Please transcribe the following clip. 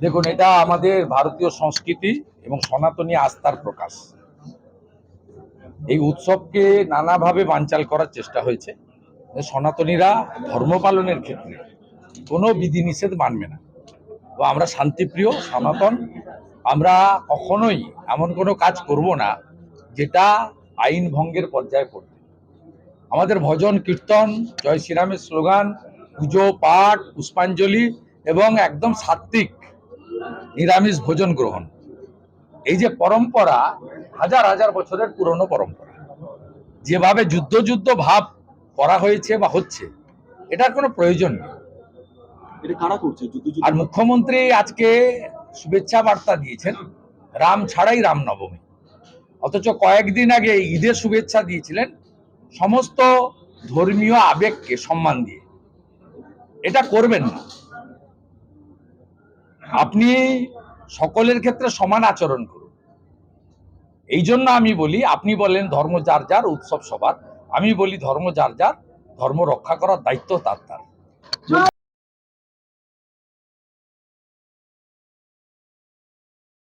দেখুন, এটা আমাদের ভারতীয় সংস্কৃতি এবং সনাতনী আস্থার প্রকাশ। এই উৎসবকে নানাভাবে বানচাল করার চেষ্টা হয়েছে। সনাতনীরা ধর্ম পালনের ক্ষেত্রে কোনো বিধিনিষেধ মানবে না। তো আমরা শান্তিপ্রিয় সনাতন, আমরা কখনোই এমন কোনো কাজ করব না যেটা আইন ভঙ্গের পর্যায়ে পড়বে। আমাদের ভজন কীর্তন, জয় শ্রীরামের স্লোগান, পুজো পাঠ, পুষ্পাঞ্জলি এবং একদম সাত্ত্বিক নিরামিষ ভোজন গ্রহণ, এই যে পরম্পরা হাজার হাজার বছরের পুরনো পরম্পরা, যেভাবে যুদ্ধ যুদ্ধ ভাব করা হয়েছে বা হচ্ছে, এটার কোনো প্রয়োজন নেই। আর মুখ্যমন্ত্রী আজকে শুভেচ্ছা বার্তা দিয়েছেন রাম ছাড়াই রামনবমী, অথচ কয়েকদিন আগে ঈদের শুভেচ্ছা দিয়েছিলেন সমস্ত ধর্মীয় আবেগকে সম্মান দিয়ে। এটা করবেন না। আপনি সকলের ক্ষেত্রে সমান আচরণ করুন। এই জন্য আমি বলি, আপনি বলেন ধর্ম যার যার, উৎসব সবার। আমি বলি ধর্ম যার যার, ধর্ম রক্ষা করার দায়িত্ব তার তার।